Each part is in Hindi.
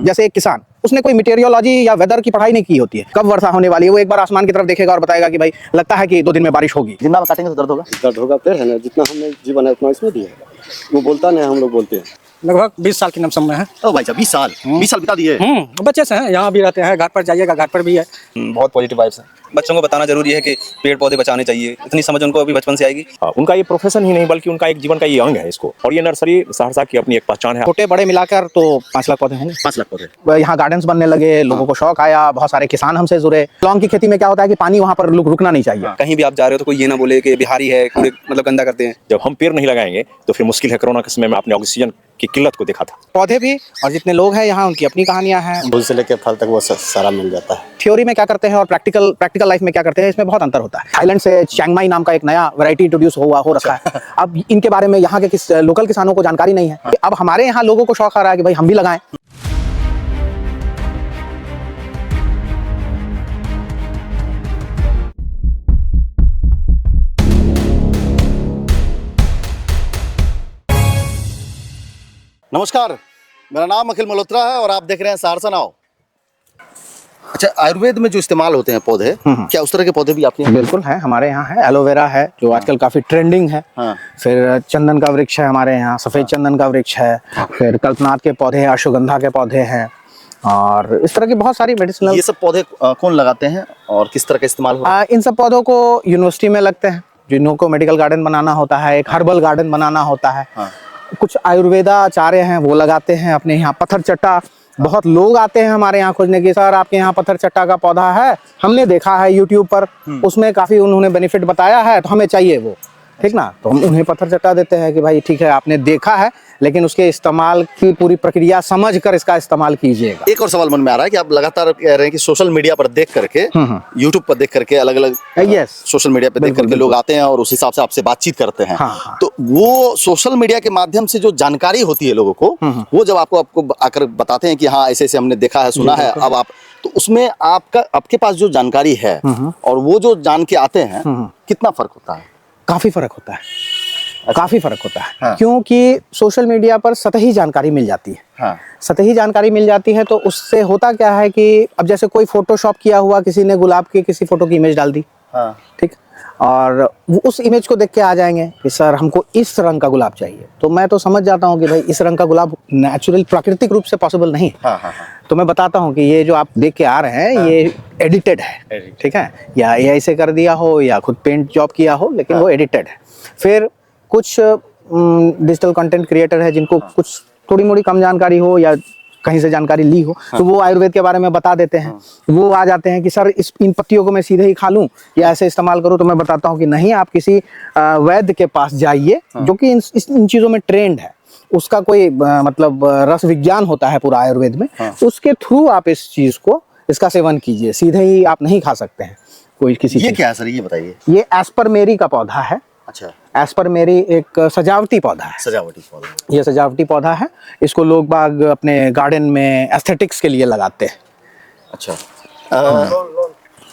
जैसे एक किसान, उसने कोई मीटेरियोलॉजी या वेदर की पढ़ाई नहीं की होती है, कब वर्षा होने वाली है, वो एक बार आसमान की तरफ देखेगा और बताएगा कि भाई लगता है कि 2 दिन में बारिश होगी। जिंदा में काटेंगे तो दर्द होगा। दर्द होगा, फिर है ना, जितना हमने जीवन है उतना इसमें भी है। वो बोलता नहीं, हम लोग बोलते हैं। लगभग 20 साल की लमसम में है। ओ भाई साहब 20 साल बिता दिए। बच्चे से हैं, यहाँ भी रहते हैं, घर पर जाइएगा घर पर भी है। बहुत पॉजिटिव वाइब्स है। बच्चों को बताना जरूरी है कि पेड़ पौधे बचाने चाहिए, इतनी समझ उनको अभी बचपन से आएगी। उनका ये प्रोफेशन ही नहीं बल्कि उनका एक जीवन का ये अंग है इसको, और ये नर्सरी सहरसा की अपनी एक पहचान है। छोटे बड़े मिलाकर तो 5 लाख पौधे हैं। 5 लाख पौधे। यहाँ गार्डन्स बनने लगे, लोगों को शौक आया, बहुत सारे किसान हमसे जुड़े। लौंग की खेती में क्या होता है कि पानी वहाँ पर रुकना नहीं चाहिए। कहीं भी आप जा रहे हो तो कोई ये ना बोले कि बिहारी है, कूड़े मतलब गंदा करते हैं। जब हम पेड़ नहीं लगाएंगे तो फिर मुश्किल है। कोरोना के समय में आपने ऑक्सीजन की किल्लत को देखा था। पौधे भी और जितने लोग हैं यहाँ, उनकी अपनी कहानियां हैं। फूल से लेकर फल तक वो सारा मिल जाता है। थ्योरी में क्या करते हैं और प्रैक्टिकल लाइफ में क्या करते हैं, इसमें बहुत अंतर होता है। थाईलैंड से चियांग नाम का एक नया वैरायटी इंट्रोड्यूस हो रखा है। अब इनके बारे में यहाँ के लोकल किसानों को जानकारी नहीं है। अब हमारे यहाँ लोगों को शौक आ रहा है कि भाई हम भी लगाएं। नमस्कार, मेरा नाम अखिल मल्होत्रा है और आप देख रहे हैं सहरसा नाउ। अच्छा, आयुर्वेद में जो इस्तेमाल होते हैं पौधे, क्या उस तरह के पौधे भी आपके यहाँ? बिल्कुल है, हमारे यहाँ है। एलोवेरा है जो आजकल काफी ट्रेंडिंग है। फिर चंदन का वृक्ष है हमारे यहाँ, सफेद चंदन का वृक्ष है। फिर कल्पनाथ के पौधे हैं, अश्वगंधा के पौधे हैं, और इस तरह की बहुत सारी मेडिसिनल। ये सब पौधे कौन लगाते हैं और किस तरह का इस्तेमाल होता है? इन सब पौधों को यूनिवर्सिटी में लगते हैं, जिनको मेडिकल गार्डन बनाना होता है, एक हर्बल गार्डन बनाना होता है। कुछ आयुर्वेदाचार्य हैं वो लगाते हैं अपने यहाँ। पत्थर चट्टा, बहुत लोग आते हैं हमारे यहाँ खोजने की, सर आपके यहाँ पत्थर चट्टा का पौधा है, हमने देखा है यूट्यूब पर, उसमें काफी उन्होंने बेनिफिट बताया है, तो हमें चाहिए वो। ठीक ना, तो हम उन्हें पत्थर चट्टा देते हैं कि भाई ठीक है, आपने देखा है लेकिन उसके इस्तेमाल की पूरी प्रक्रिया समझ कर इसका इस्तेमाल कीजिएगा। एक और सवाल मन में आ रहा है कि आप लगातार कह रहे हैं कि सोशल मीडिया पर देख करके, यूट्यूब पर देख करके, अलग अलग सोशल मीडिया पर देख करके लोग आते हैं और उस हिसाब से आपसे बातचीत करते हैं। तो वो सोशल मीडिया के माध्यम से जो जानकारी होती है लोगों को, वो जब आपको आकर बताते हैं कि हाँ ऐसे ऐसे हमने देखा है, सुना है, अब आप, तो उसमें आपके पास जो जानकारी है और वो जो जान के आते हैं, कितना फर्क होता है? काफी फर्क होता है। काफी फर्क होता है। क्योंकि सोशल मीडिया पर सतही जानकारी मिल जाती है। सतही जानकारी मिल जाती है, तो उससे होता क्या है कि अब जैसे कोई फोटोशॉप किया हुआ, किसी ने गुलाब की किसी फोटो की इमेज डाल दी, ठीक, और वो उस इमेज को देख के आ जाएंगे कि सर हमको इस रंग का गुलाब चाहिए। तो मैं तो समझ जाता हूँ कि भाई इस रंग का गुलाब नेचुरल प्राकृतिक रूप से पॉसिबल नहीं। तो मैं बताता हूँ कि ये जो आप देख के आ रहे हैं ये एडिटेड है, ठीक है, या एआई से कर दिया हो या खुद पेंट जॉब किया हो, लेकिन वो एडिटेड है। फिर कुछ डिजिटल कंटेंट क्रिएटर है जिनको कुछ थोड़ी मोड़ी कम जानकारी हो या कहीं से जानकारी ली हो, तो वो आयुर्वेद के बारे में बता देते हैं। वो आ जाते हैं कि सर इन पत्तियों को मैं सीधे ही खा लूं या ऐसे इस्तेमाल करूं, तो मैं बताता हूं कि नहीं, आप किसी वैद्य के पास जाइए जो कि इन चीजों में ट्रेंड है। उसका कोई मतलब रस विज्ञान होता है पूरा आयुर्वेद में, उसके थ्रू आप इस चीज को, इसका सेवन कीजिए। सीधे ही आप नहीं खा सकते हैं कोई किसी। ये क्या है सर, ये बताइए। ये एस्परमेरी का पौधा है। अच्छा, एस्परमेरी एक सजावटी पौधा है। सजावटी पौधा, ये सजावटी पौधा है। इसको लोग बाग अपने गार्डन में एस्थेटिक्स के लिए लगाते हैं। अच्छा,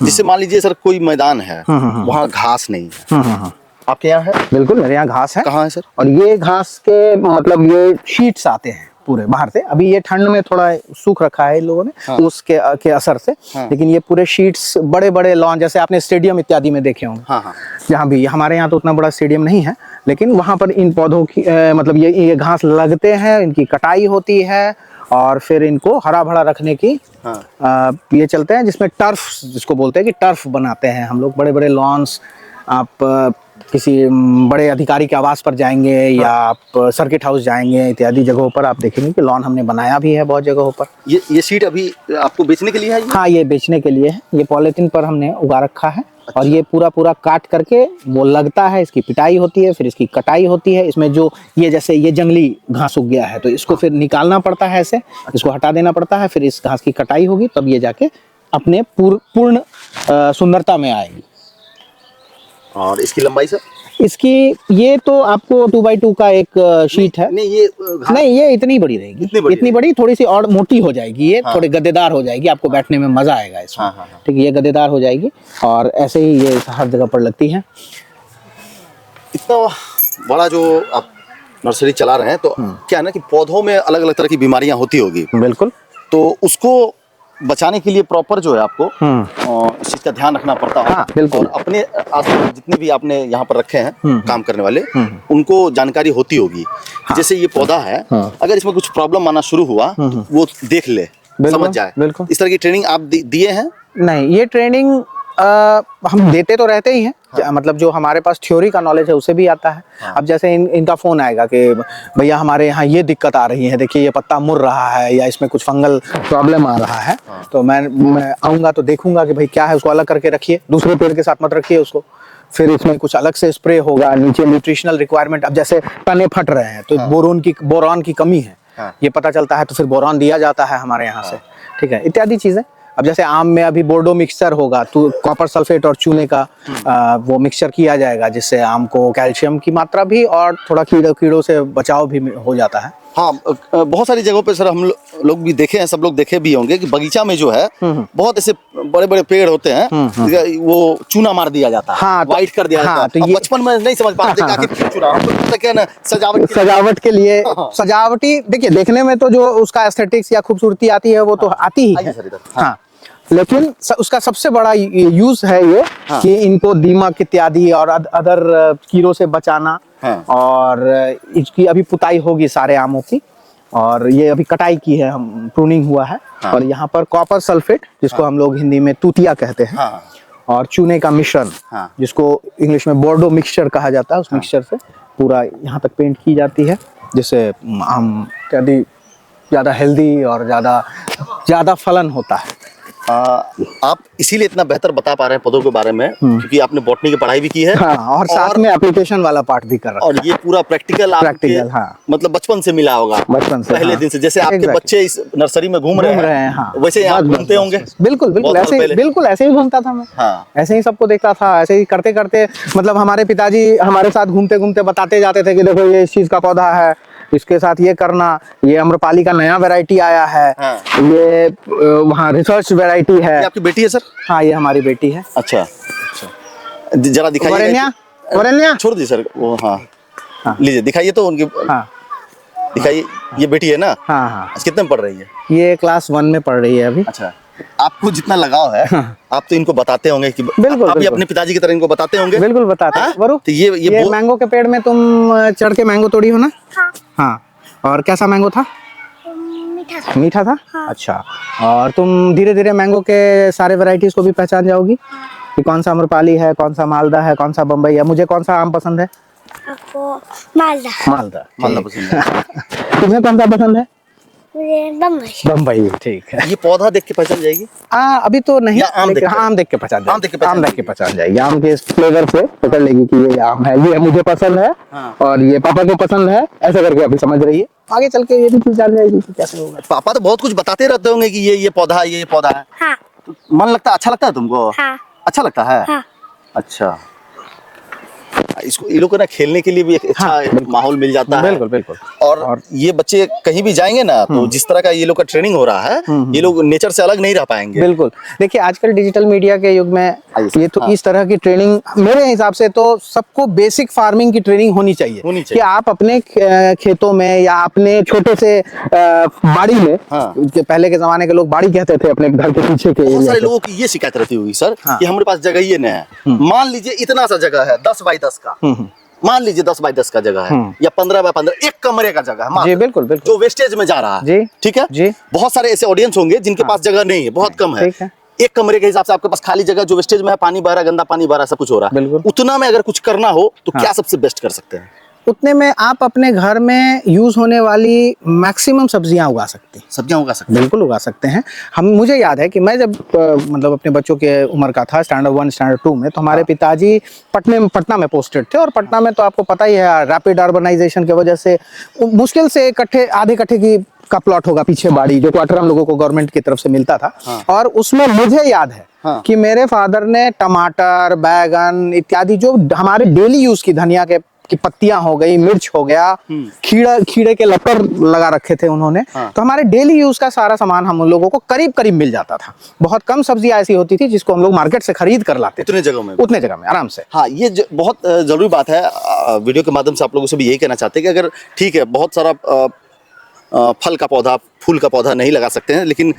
जैसे मान लीजिए सर कोई मैदान है, वहाँ घास नहीं है, आपके यहाँ है? बिल्कुल, मेरे यहाँ घास है। कहाँ है सर? और ये घास के मतलब ये शीट्स आते हैं पूरे बाहर से। अभी ये ठंड में थोड़ा सूख रखा है इन लोगों ने, उसके के असर से। लेकिन ये पूरे शीट्स बड़े बड़े लॉन, जैसे आपने स्टेडियम इत्यादि में देखे होंगे, जहाँ भी, हमारे यहाँ तो उतना बड़ा स्टेडियम नहीं है, लेकिन वहाँ पर इन पौधों की मतलब ये घास लगते हैं, इनकी कटाई होती है और फिर इनको हरा भरा रखने की ये चलते हैं, जिसमें टर्फ जिसको बोलते हैं कि टर्फ बनाते हैं हम लोग। बड़े बड़े लॉन्स, आप किसी बड़े अधिकारी के आवास पर जाएंगे या आप सर्किट हाउस जाएंगे, इत्यादि जगहों पर आप देखेंगे कि लॉन हमने बनाया भी है बहुत जगहों पर। ये सीट अभी आपको बेचने के लिए है? हाँ, ये बेचने के लिए है। ये पॉलिथीन पर हमने उगा रखा है। अच्छा। और ये पूरा काट करके वो लगता है, इसकी पिटाई होती है, फिर इसकी कटाई होती है। इसमें जो ये जैसे ये जंगली घास उग गया है, तो इसको फिर निकालना पड़ता है ऐसे। अच्छा। इसको हटा देना पड़ता है, फिर इस घास की कटाई होगी, तब ये जाके अपने पूर्ण सुंदरता में आएगी। और इसकी लंबाई सर? इसकी ये तो आपको 2x2 का एक शीट है। नहीं, ये इतनी बड़ी रहेगी, इतनी बड़ी, थोड़ी सी और मोटी हो जाएगी ये। थोड़ी गद्देदार हो जाएगी, आपको बैठने में मजा आएगा इसमें। ठीक है, ये गद्देदार हो जाएगी और ऐसे ही ये हर जगह पर लगती है। इतना बड़ा जो आप नर्सरी चला रहे हैं, तो क्या है ना कि पौधों में अलग अलग तरह की बीमारियां होती होगी। बिल्कुल। तो उसको बचाने के लिए प्रॉपर जो है आपको इस चीज का ध्यान रखना पड़ता है। हाँ, बिल्कुल। और अपने आसपास जितने भी आपने यहाँ पर रखे हैं काम करने वाले, उनको जानकारी होती होगी कि जैसे ये पौधा है, अगर इसमें कुछ प्रॉब्लम आना शुरू हुआ तो वो देख ले, समझ जाए। बिल्कुल। इस तरह की ट्रेनिंग आप दिए हैं? नहीं, ये ट्रेनिंग हम देते तो रहते ही हैं। मतलब जो हमारे पास थ्योरी का नॉलेज है उसे भी आता है। अब जैसे इनका फोन आएगा कि भैया हमारे यहाँ ये दिक्कत आ रही है, देखिए ये पत्ता मुड़ रहा है या इसमें कुछ फंगल प्रॉब्लम आ रहा है, तो मैं आऊँगा तो देखूंगा कि भाई क्या है, उसको अलग करके रखिए, दूसरे पेड़ के साथ मत रखिए उसको। फिर इसमें कुछ अलग से स्प्रे होगा, नीचे न्यूट्रिशनल रिक्वायरमेंट, अब जैसे तने फट रहे हैं तो बोरॉन की कमी है, ये पता चलता है तो फिर बोरॉन दिया जाता है हमारे यहाँ से, ठीक है, इत्यादि चीजें। अब जैसे आम में अभी बोर्डो मिक्सचर होगा तो कॉपर सल्फेट और चूने का वो मिक्सचर किया जाएगा, जिससे आम को कैल्शियम की मात्रा भी और थोड़ा कीड़ों से बचाव भी हो जाता है। हाँ, बहुत सारी जगहों पे सर हम लोग भी देखे हैं, सब लोग देखे भी होंगे कि बगीचा में जो है बहुत ऐसे बड़े बड़े पेड़ होते हैं, वो चूना मार दिया जाता है, हाँ, वाइट कर दिया जाता है। तो अब बचपन में नहीं समझ पाते कि आखिर क्यों चूना, हम तो पता क्या है ना, सजावट के लिए सजावटी, देखिए देखने में तो जो उसका एस्थेटिक्स या खूबसूरती आती है वो तो आती ही है, हाँ, लेकिन उसका सबसे बड़ा यूज है ये कि इनको दीमक इत्यादि और अदर कीड़ों से बचाना। और इसकी अभी पुताई होगी सारे आमों की, और ये अभी कटाई की है, हम प्रूनिंग हुआ है। और यहाँ पर कॉपर सल्फेट, जिसको हम लोग हिंदी में तूतिया कहते हैं, और चूने का मिश्रण, जिसको इंग्लिश में बोर्डो मिक्सचर कहा जाता है, उस मिक्सचर से पूरा यहाँ तक पेंट की जाती है, जिससे आम इत्यादि ज्यादा हेल्दी और ज्यादा फलन होता है। आप इसीलिए इतना बेहतर बता पा रहे हैं पौधों के बारे में, क्योंकि आपने बॉटनी की पढ़ाई भी की है, और साथ में एप्लीकेशन वाला पार्ट भी कर रखा है। और ये पूरा प्रैक्टिकल मतलब बचपन से मिला होगा, बचपन से, पहले दिन से। जैसे आपके बच्चे इस नर्सरी में घूम रहे हैं, वैसे आप घूमते होंगे। बिल्कुल ऐसे ही घूमता था मैं, ऐसे ही सबको देखता था, ऐसे ही करते करते, मतलब हमारे पिताजी हमारे साथ घूमते घूमते बताते जाते थे कि देखो ये इस चीज का पौधा है, इसके साथ ये करना, ये आम्रपाली का नया वैरायटी आया है, ये वहाँ रिसर्च वैरायटी है। ये आपकी बेटी है सर? हाँ, ये हमारी बेटी है। अच्छा, जरा दिखाइए। वरेण्या छोड़ दी सर वो, हाँ, लीजिए दिखाइए तो उनकी, दिखाइए। ये बेटी है ना? हाँ। कितने में पढ़ रही है? ये क्लास 1 में पढ़ रही है अभी। अच्छा, आपको जितना लगाव है, आप तो इनको बताते होंगे कि बिल्कुल, आप भी अपने पिताजी की तरह इनको बताते होंगे। बिल्कुल बताते हैं। वरुण, तो ये मैंगो के पेड़ में तुम चढ़ के मैंगो तोड़ी हो ना? हाँ। और कैसा मैंगो था? मीठा था। अच्छा, और तुम धीरे धीरे मैंगो के सारे वैरायटीज को भी पहचान जाओगी कि कौन सा आम्रपाली है, कौन सा मालदा है, कौन सा बम्बई है। मुझे कौन सा आम पसंद है? आपको मालदा पसंद है। तुम्हें कौन सा पसंद है? बम्बई। ठीक है। ये पौधा देख के पहचान जाएगी? अभी तो नहीं, आम देख के पहचान जाएगी। आम देख के पहचान जाएगी। आम के फ्लेवर से पकड़ लेगी कि ये आम है, ये मुझे पसंद है और ये पापा को पसंद है, ऐसा करके अभी समझ रही है। आगे चल के ये भी चीज जान जाएगी कि कैसे होगा। पापा तो बहुत कुछ बताते रहते होंगे कि ये पौधा है, ये पौधा है। हाँ। तो मन लगता है, अच्छा लगता है तुमको? हाँ। अच्छा लगता है? हाँ। अच्छा, इसको ये लोग को ना खेलने के लिए भी एक अच्छा माहौल मिल जाता है। बिल्कुल। और ये बच्चे कहीं भी जाएंगे ना, तो जिस तरह का ये लोग का ट्रेनिंग हो रहा है, ये लोग नेचर से अलग नहीं रह पाएंगे। बिल्कुल। देखिए आजकल डिजिटल मीडिया के युग में ये तो इस तरह की ट्रेनिंग, मेरे हिसाब से तो सबको बेसिक फार्मिंग की ट्रेनिंग होनी चाहिए कि आप अपने खेतों में या अपने छोटे से बाड़ी में, पहले के जमाने के लोग बाड़ी कहते थे अपने घर के पीछे के। बहुत सारे लोगों की ये शिकायत रहती होगी सर कि हमारे पास जगह ही नहीं है। मान लीजिए इतना सा जगह है, 10 बाई 10 का, मान लीजिए 10 बाई 10 का जगह है या 15 बाई 15, एक कमरे का जगह है। जी बिल्कुल, जो वेस्टेज में जा रहा है। ठीक है जी। बहुत सारे ऐसे ऑडियंस होंगे जिनके पास जगह नहीं है, बहुत कम है। एक कमरे के हिसाब से आपके पास खाली जगह, जो वेस्टेज में है, पानी बह रहा, गंदा पानी बह रहा, सब कुछ हो रहा है, उतना में अगर कुछ करना हो तो क्या सबसे बेस्ट कर सकते हैं? उतने में आप अपने घर में यूज होने वाली मैक्सिमम सब्जियां उगा सकते हैं। बिल्कुल उगा सकते हैं। मुझे याद है कि मैं जब मतलब अपने बच्चों के उम्र का था, स्टैंडर्ड 1 स्टैंडर्ड 2 में, तो हमारे पिताजी पटना में पोस्टेड थे। और पटना में तो आपको पता ही है, रैपिड अर्बनाइजेशन की वजह से मुश्किल से आधे कट्ठे का प्लॉट होगा पीछे बाड़ी, जो क्वार्टर हम लोगों को गवर्नमेंट की तरफ से मिलता था। और उसमें मुझे याद है कि मेरे फादर ने टमाटर, बैगन इत्यादि, जो हमारे डेली यूज की, धनिया की पत्तियां हो गई, मिर्च हो गया, खीड़े के लपर लगा रखे थे उन्होंने। तो हमारे डेली यूज का सारा सामान हम लोगों को करीब करीब मिल जाता था। बहुत कम सब्जियां ऐसी होती थी जिसको हम लोग मार्केट से खरीद कर लाते थे। उतने जगह में आराम से। हाँ, ये बहुत जरूरी बात है। वीडियो के माध्यम से आप लोगों से भी यही कहना चाहते हैं कि अगर ठीक है, बहुत सारा फल का पौधा, फूल का पौधा नहीं लगा सकते हैं, लेकिन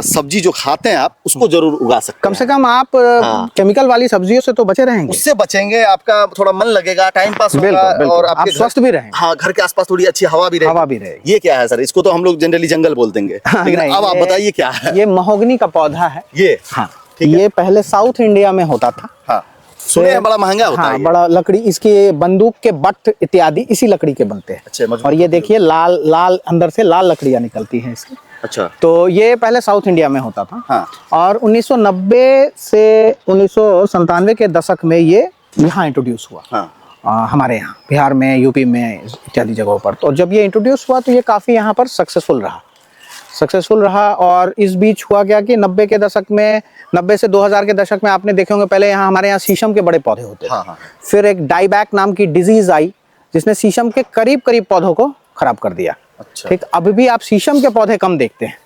सब्जी जो खाते हैं आप उसको जरूर उगा सकते कम हैं। से कम आप हाँ। केमिकल वाली सब्जियों से तो बचे रहेंगे। उससे बचेंगे, आपका थोड़ा मन लगेगा, टाइम पास होगा, बिल्कुल, बिल्कुल। और आप आपके स्वस्थ भी रहेंगे। हाँ, घर के आसपास थोड़ी अच्छी हवा भी रहेगी। हवा भी रहेगी। ये क्या है सर? इसको तो हम लोग जनरली जंगल बोल देंगे, लेकिन नहीं, अब आप बताइए क्या है ये महोगनी का पौधा है। ये? हाँ, ठीक है। ये पहले साउथ इंडिया में होता था। हाँ, सुने हैं बड़ा महंगा होता हाँ, है ये। बड़ा लकड़ी, इसकी बंदूक के बट इत्यादि इसी लकड़ी के बनते हैं। अच्छा, मजबूत और ये देखिए लाल लाल अंदर से लाल लकड़ियां निकलती हैं इसकी। अच्छा। तो ये पहले साउथ इंडिया में होता था। हाँ। और 1990 से 1997 के दशक में ये यहाँ इंट्रोड्यूस हुआ। हाँ। हमारे यहाँ बिहार में, यूपी में इत्यादि जगहों पर। तो जब ये इंट्रोड्यूस हुआ तो ये काफ़ी यहाँ पर सक्सेसफुल रहा। और इस बीच हुआ क्या कि 90 के दशक में, 90 से 2000 के दशक में आपने देखे होंगे, पहले यहाँ हमारे यहाँ शीशम के बड़े पौधे होते थे। हाँ, हाँ। फिर एक डाईबैक नाम की डिजीज आई जिसने शीशम के करीब करीब पौधों को खराब कर दिया। अच्छा। ठीक, अभी भी आप शीशम के पौधे कम देखते हैं।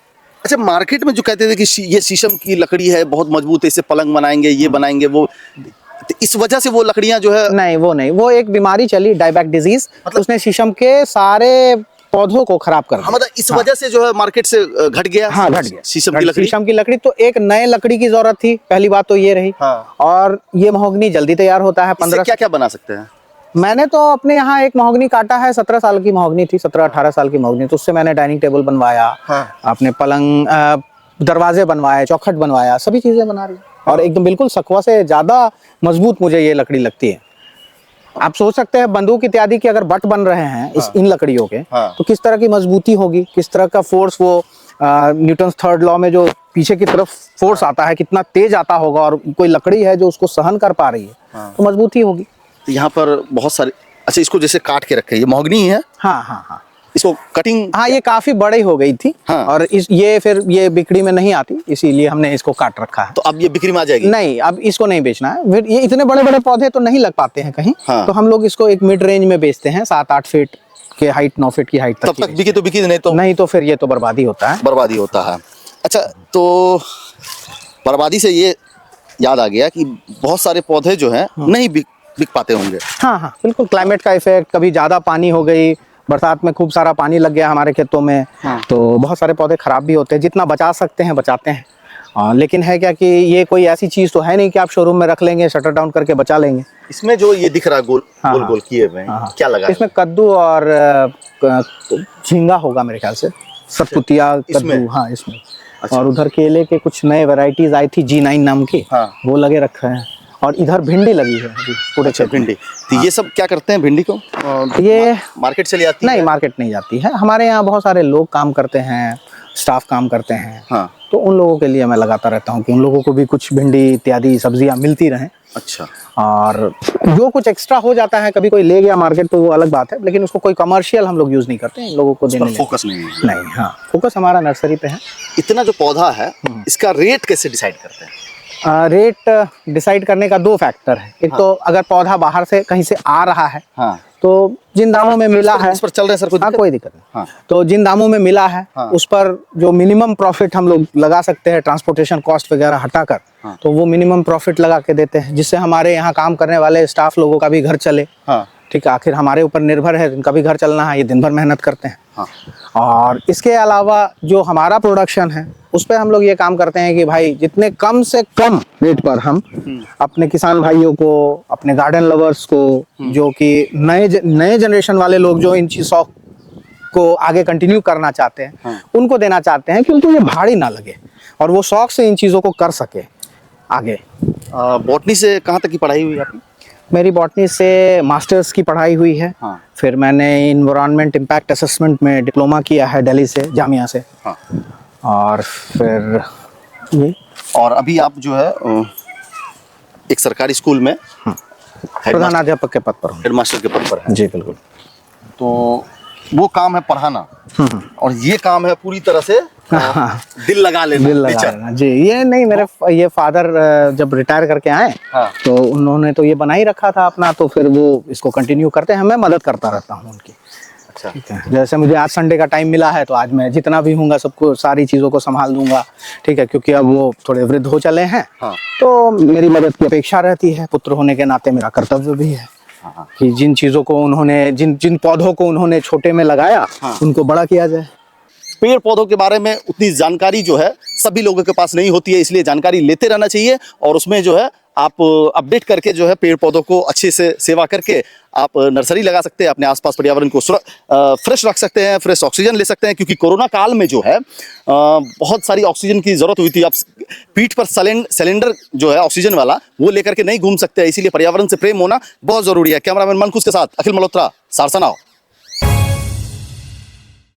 अच्छा, मार्केट में जो कहते थे कि ये शीशम की लकड़ी है, बहुत मजबूत है, इससे पलंग बनाएंगे, ये बनाएंगे, वो तो इस वजह से वो लकड़ियां जो है नहीं, वो एक बीमारी चली, डाईबैक डिजीज, मतलब उसने शीशम के सारे पौधों को खराब कर दिया। हाँ, मतलब इस वजह से जो है मार्केट से घट गया। हाँ, घट गया शीशम की लकड़ी। शीशम की लकड़ी तो एक नए लकड़ी की जरूरत थी, पहली बात तो ये रही। हाँ। और ये महोगनी जल्दी तैयार होता है। 15 क्या क्या बना सकते हैं? मैंने तो अपने यहाँ एक महोगनी काटा है, 17 साल की महोगनी थी, 17-18 साल की महोगनी, तो उससे मैंने डाइनिंग टेबल बनवाया। हाँ। अपने पलंग, दरवाजे बनवाए, चौखट बनवाया, सभी चीजें बना रही। और एकदम बिल्कुल सखुआ से ज्यादा मजबूत मुझे ये लकड़ी लगती है। आप सोच सकते हैं बंदूक इत्यादि के अगर बट बन रहे हैं इन लकड़ियों के, हाँ। तो किस तरह की मजबूती होगी, किस तरह का फोर्स, वो न्यूटन थर्ड लॉ में जो पीछे की तरफ फोर्स आता है कितना तेज आता होगा, और कोई लकड़ी है जो उसको सहन कर पा रही है, तो मजबूती होगी। तो यहाँ पर बहुत सारे, अच्छा, इसको जैसे काट के रखे, ये महोगनी है। हाँ हाँ हाँ, इसको कटिंग, हाँ, ये काफी बड़ी हो गई थी। हाँ। और ये बिक्री में नहीं आती, इसीलिए हमने इसको काट रखा है। तो अब ये बिक्री में आ जाएगी? नहीं, अब इसको नहीं बेचना है। फिर ये इतने बड़े बड़े पौधे तो नहीं लग पाते हैं कहीं। हाँ। तो हम लोग इसको एक मिड रेंज में बेचते हैं, 7-8 फीट के हाइट, 9 फीट की हाइट तक। तब तक बिकी तो बिकी, नहीं तो फिर ये तो बर्बादी होता है। बर्बादी होता है। अच्छा, तो बर्बादी से ये याद आ गया कि बहुत सारे पौधे जो हैं नहीं बिक पाते होंगे। हाँ हाँ, बिल्कुल, क्लाइमेट का इफेक्ट, कभी ज्यादा पानी हो गई, बरसात में खूब सारा पानी लग गया हमारे खेतों में, तो बहुत सारे पौधे खराब भी होते हैं। जितना बचा सकते हैं बचाते हैं। लेकिन है क्या कि ये कोई ऐसी चीज तो है नहीं कि आप शोरूम में रख लेंगे, शटर डाउन करके बचा लेंगे। इसमें जो ये दिख रहा है गोल हाँ, गोल गोल किए हुए हैं, क्या लगा है? इसमें कद्दू और झींगा होगा मेरे ख्याल से, सतपुतिया कद्दू। हाँ, इसमें। अच्छा। और उधर केले के कुछ नए वैरायटीज आई थी, G9 नाम की, हाँ। वो लगे रखे हैं। और इधर भिंडी लगी है अभी पूरे अच्छा, क्षेत्र में। भिंडी। तो ये सब क्या करते हैं भिंडी को? ये मार्केट चली जाती है? नहीं, मार्केट नहीं जाती है। हमारे यहाँ बहुत सारे लोग काम करते हैं, स्टाफ काम करते हैं। हाँ। तो उन लोगों के लिए मैं लगाता रहता हूँ कि उन लोगों को भी कुछ भिंडी इत्यादि सब्जियां मिलती रहें। अच्छा। और जो कुछ एक्स्ट्रा हो जाता है, कभी कोई ले गया मार्केट तो वो अलग बात है, लेकिन उसको कोई कमर्शियल हम लोग यूज नहीं करते हैं, इन लोगों को देने में फोकस नहीं। हाँ, फोकस हमारा नर्सरी पे है। इतना जो पौधा है, इसका रेट कैसे डिसाइड करते हैं? रेट डिसाइड करने का 2 फैक्टर है। एक तो अगर पौधा बाहर से कहीं से आ रहा है, हाँ। तो जिन दामों में मिला है, इस पर चल रहे हैं सर, हाँ, कोई दिक्कत नहीं। हाँ। तो जिन दामों में मिला है, हाँ। उस पर जो मिनिमम प्रॉफिट हम लोग लगा सकते हैं, ट्रांसपोर्टेशन कॉस्ट वगैरह हटाकर, हाँ। तो वो मिनिमम प्रॉफिट लगा के देते हैं, जिससे हमारे यहाँ काम करने वाले स्टाफ लोगों का भी घर चले। हाँ। ठीक है, आखिर हमारे ऊपर निर्भर है, इनका भी घर चलना है, ये दिन भर मेहनत करते हैं। हाँ। और इसके अलावा जो हमारा प्रोडक्शन है, उस पर हम लोग ये काम करते हैं कि भाई जितने कम से कम रेट पर हम अपने किसान भाइयों को, अपने गार्डन लवर्स को, जो कि नए जनरेशन वाले लोग जो इन चीज़ों को आगे कंटिन्यू करना चाहते हैं, उनको देना चाहते हैं कि उनको ये भारी ना लगे और वो शौक से इन चीज़ों को कर सके आगे। बॉटनी से कहाँ तक की पढ़ाई हुई आपकी? मेरी बॉटनी से मास्टर्स की पढ़ाई हुई है। हाँ। फिर मैंने इन्वायरमेंट इम्पैक्ट असेसमेंट में डिप्लोमा किया है दिल्ली से, जामिया से। हाँ। और फिर ये, और अभी आप जो है एक सरकारी स्कूल में प्रधानाध्यापक के पद पर हूँ। हेडमास्टर के पद पर है। जी बिल्कुल। तो वो काम है पढ़ाना, और ये काम है पूरी तरह से दिल लगा लेना, दिल लगा लेना। जी, ये नहीं, मेरे ये फादर जब रिटायर करके आए, हाँ। तो उन्होंने तो ये बना ही रखा था अपना, तो फिर वो इसको कंटिन्यू करते हैं। मैं मदद करता रहता हूँ उनकी। अच्छा। ठीक है, जैसे मुझे आज संडे का टाइम मिला है, तो आज मैं जितना भी हूँगा सबको, सारी चीज़ों को संभाल दूंगा। ठीक है, क्योंकि अब वो थोड़े वृद्ध हो चले हैं। हाँ। तो मेरी मदद की अपेक्षा रहती है, पुत्र होने के नाते मेरा कर्तव्य भी है। हाँ। कि जिन चीज़ों को उन्होंने, जिन पौधों को उन्होंने छोटे में लगाया, हाँ। उनको बड़ा किया जाए। पेड़ पौधों के बारे में उतनी जानकारी जो है सभी लोगों के पास नहीं होती है, इसलिए जानकारी लेते रहना चाहिए और उसमें जो है आप अपडेट करके जो है पेड़ पौधों को अच्छे से सेवा करके आप नर्सरी लगा सकते हैं, अपने आसपास पर्यावरण को फ्रेश रख सकते हैं, फ्रेश ऑक्सीजन ले सकते हैं। क्योंकि कोरोना काल में जो है बहुत सारी ऑक्सीजन की जरूरत हुई थी। आप पीठ पर सिलेंडर जो है ऑक्सीजन वाला वो लेकर के नहीं घूम सकते, इसीलिए पर्यावरण से प्रेम होना बहुत जरूरी है। कैमरामैन मनकुश के साथ अखिल मल्होत्रा, सारसा नाउ।